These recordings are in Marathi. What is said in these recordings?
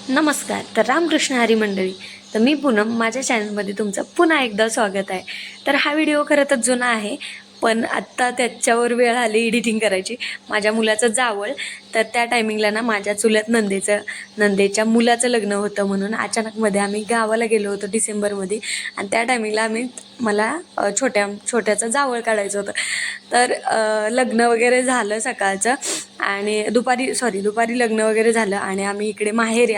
नमस्कार. तर रामकृष्ण हरी मंडळी. तर मी पूनम, माझ्या चॅनलमध्ये तुमचं पुन्हा एकदा स्वागत आहे. तर हा व्हिडिओ खरं तर जुना आहे, पण आत्ता त्याच्यावर वेळ आली एडिटिंग करायची. माझ्या मुलाचं जावळ, तर त्या टायमिंगला ना माझ्या चुलत नंदेच्या मुलाचं लग्न होतं, म्हणून अचानकमध्ये आम्ही गावाला गेलो होतो डिसेंबरमध्ये. आणि त्या टायमिंगला मला छोट्याचं जावळ काढायचं होतं. तर लग्न वगैरे झालं सकाळचं, आणि दुपारी लग्न वगैरे झालं आणि आम्ही इकडे माहेरी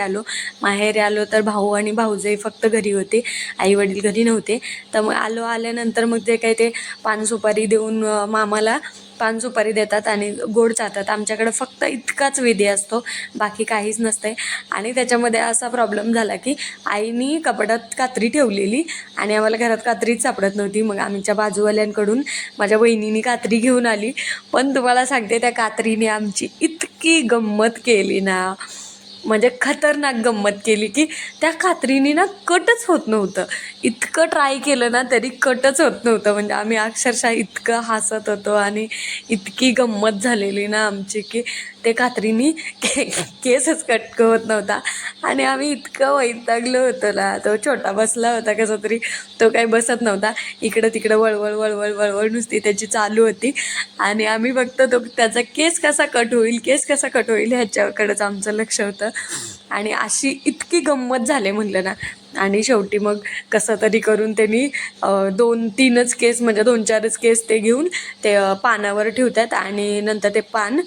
आलो तर भाऊ आणि भाऊजाई फक्त घरी होते, आई वडील घरी नव्हते. तर मग आल्यानंतर मग ते काही ते पान सुपारी देऊन मामाला पान सुपारी देतात आणि गोड चालतात. आमच्याकडे फक्त इतकाच विधी असतो, बाकी काहीच नसतंय. आणि त्याच्यामध्ये असा प्रॉब्लेम झाला की आईनी कपाटात कात्री ठेवलेली आणि आम्हाला घरात कात्रीच सापडत नव्हती. मग आमच्या बाजूवाल्यांकडून माझ्या वहिनीने कात्री घेऊन आली. पण तुम्हाला सांगते, त्या कात्रीने आमची इतकी गंमत केली ना, म्हणजे खतरनाक गंमत केली की त्या कात्रीने ना कटच होत नव्हतं. इतकं ट्राय केलं ना तरी कटच होत नव्हतं. म्हणजे आम्ही अक्षरशः इतकं हसत होतो आणि इतकी गंमत झालेली ना आमची की ते कात्रीने केसच कट होत नव्हता. आणि आम्ही इतकं वैतागलो होतो ना. तो छोटा बसला होता कसा तरी, तो काही बसत नव्हता. इकडं तिकडं वळवळ वळवळ वळवळ नुसती त्याची चालू होती. आणि आम्ही फक्त त्याचा केस कसा कट होईल ह्याच्याकडेच आमचं लक्ष होतं. आणि अशी इतकी गंमत झाले म्हणलं ना. आणि शेवटी मग कसं तरी करून त्यांनी 2-3च केस, म्हणजे 2-4च केस ते घेऊन ते पानावर ठेवतात आणि नंतर ते पान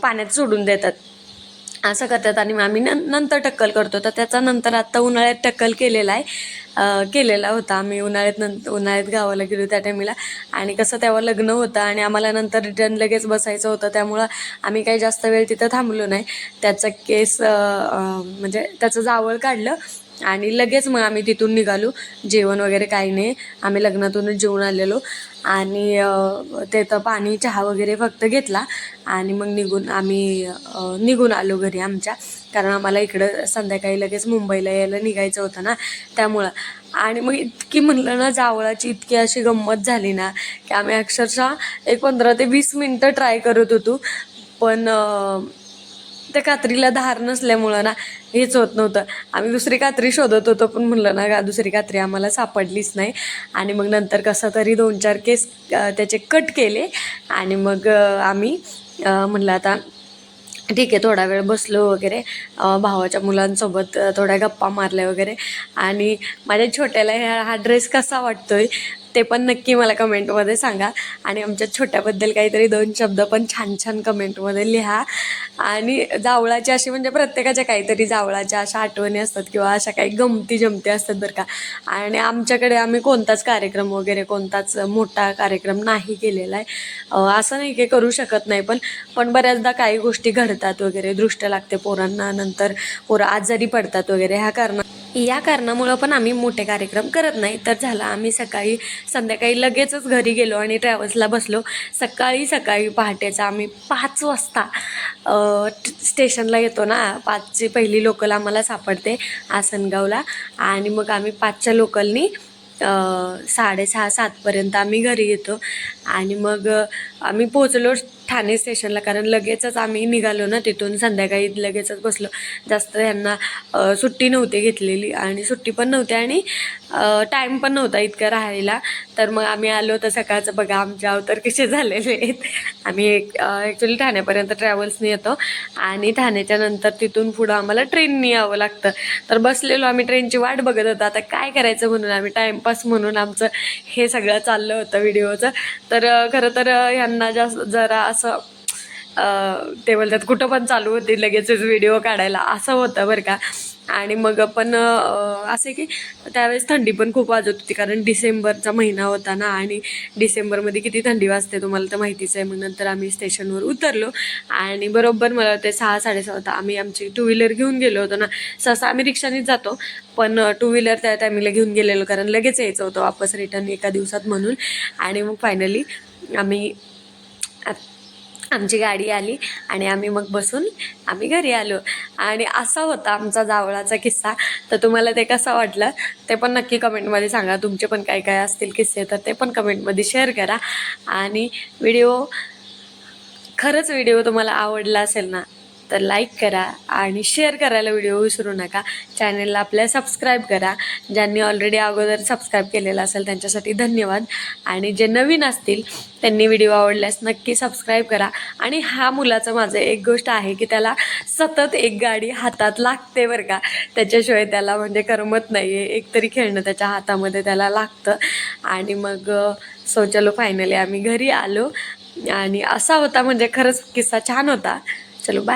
पाण्यात सोडून देतात, असं करतात. आणि आम्ही नंतर टक्कल करतो. तर त्याचा नंतर आत्ता उन्हाळ्यात टक्कल केलेला होता. आम्ही उन्हाळ्यात गावाला गेलो त्या टायमिला. आणि कसं तेव्हा लग्न होतं आणि आम्हाला नंतर रिटर्न लगेच बसायचं होतं, त्यामुळं आम्ही काही जास्त वेळ तिथं थांबलो नाही. त्याचा केस म्हणजे त्याचं जावळ काढलं आणि लगेच मग आम्ही तिथून निघालो. जेवण वगैरे काही नाही, आम्ही लग्नातूनच जेवून आलेलो. आणि तिथं पाणी चहा वगैरे फक्त घेतला आणि मग निघून आलो घरी आमच्या. कारण आम्हाला इकडं संध्याकाळी लगेच मुंबईला यायला निघायचं होतं ना, त्यामुळं. आणि मग इतकी म्हणलं ना, जावळाची इतकी अशी गंमत झाली ना की आम्ही अक्षरशः 15 ते 20 मिनटं ट्राय करत होतो. पण त्या कात्रीला धार नसल्यामुळं ना हेच होत नव्हतं. आम्ही दुसरी कात्री शोधत होतो, पण म्हणलं ना दुसरी कात्री आम्हाला सापडलीच नाही. आणि मग नंतर कसं तरी 2-4 केस त्याचे कट केले. आणि मग आम्ही म्हणलं आता ठीक आहे, थोडा वेळ बसलो वगैरे, भावाच्या मुलांसोबत थोड्या गप्पा मारल्या वगैरे. आणि माझ्या छोट्याला हा ड्रेस कसा वाटतोय ते पण नक्की मला कमेंटमध्ये सांगा. आणि आमच्या छोट्याबद्दल काहीतरी 2 शब्द पण छान छान कमेंटमध्ये लिहा. आणि जावळाची अशी, म्हणजे प्रत्येकाच्या काहीतरी जावळाच्या अशा आठवणी असतात किंवा अशा काही गमती जमती असतात बरं का. आणि आमच्याकडे आम्ही कोणताच मोठा कार्यक्रम नाही केलेला आहे. असं नाही की करू शकत नाही, पण बऱ्याचदा काही गोष्टी घडतात वगैरे, दृष्ट लागते पोरांना, नंतर पोरं आजारी पडतात वगैरे. या कारणामुळं पण आम्ही मोठे कार्यक्रम करत नाही. तर झालं, आम्ही संध्याकाळी लगेचच घरी गेलो आणि ट्रॅव्हल्सला बसलो. सकाळी पहाटेचा आम्ही 5 वाजता स्टेशनला येतो ना. 5ची पहिली लोकल आम्हाला सापडते आसनगावला. आणि मग आम्ही 5च्या लोकलनी 6:30-7पर्यंत आम्ही घरी येतो. आणि मग आम्ही पोचलो ठाणे स्टेशनला, कारण लगेचच आम्ही निघालो ना तिथून. संध्याकाळी लगेचच बसलो. जास्त यांना सुट्टी नव्हती घेतलेली आणि सुट्टी पण नव्हती आणि टाईम पण नव्हता इतकं राहायला. तर मग आम्ही आलो. तर सकाळचं बघा आमचे अवतार कसे झालेले आहेत. आम्ही ॲक्च्युली ठाण्यापर्यंत ट्रॅव्हल्सने येतो आणि ठाण्याच्या नंतर तिथून पुढं आम्हाला ट्रेनने यावं लागतं. तर बसलेलो आम्ही, ट्रेनची वाट बघत होतो. आता काय करायचं म्हणून आम्ही टाईमपास म्हणून आमचं हे सगळं चाललं होतं व्हिडिओचं. तर खरं तर ह्यांना जरा असं ते बोलतात कुठं पण चालू होते लगेचच व्हिडिओ काढायला, असं होतं बरं का. आणि मग पण असे की त्यावेळेस थंडी पण खूप वाजत होती, कारण डिसेंबरचा महिना होता ना. आणि डिसेंबरमध्ये किती थंडी वाजते तुम्हाला तर माहितीच आहे. मग नंतर आम्ही स्टेशनवर उतरलो आणि बरोबर मला वाटते 6-6:30 होता. आम्ही आमची 2 व्हीलर घेऊन गेलो होतो ना. सहसा आम्ही रिक्षानेच जातो, पण 2 व्हीलर त्या टायमिंगला घेऊन गेलेलो, कारण लगेच यायचं होतं वापस रिटर्न एका दिवसात म्हणून. आणि मग फायनली आमची गाडी आली आणि आम्ही मग बसून आम्ही घरी आलो. आणि असा होता आमचा जावळाचा किस्सा. तर तुम्हाला ते कसं वाटलं ते पण नक्की कमेंटमध्ये सांगा. तुमचे पण काय काय असतील किस्से तर ते पण कमेंटमध्ये शेअर करा. आणि खरंच व्हिडिओ तुम्हाला आवडला असेल ना, तर लाईक करा आणि शेअर करायला व्हिडिओ विसरू नका. चॅनलला आपल्या सबस्क्राईब करा. ज्यांनी ऑलरेडी अगोदर सबस्क्राईब केलेलं असेल त्यांच्यासाठी धन्यवाद. आणि जे नवीन असतील त्यांनी व्हिडिओ आवडल्यास नक्की सबस्क्राईब करा. आणि हा मुलाचं माझं एक गोष्ट आहे की त्याला सतत एक गाडी हातात लागते बरं का. त्याच्याशिवाय त्याला म्हणजे करमत नाही आहे. एकतरी खेळणं त्याच्या हातामध्ये त्याला लागतं. आणि मग चलो फायनली आम्ही घरी आलो आणि असा होता म्हणजे खरंच किस्सा छान होता. चलो बाय.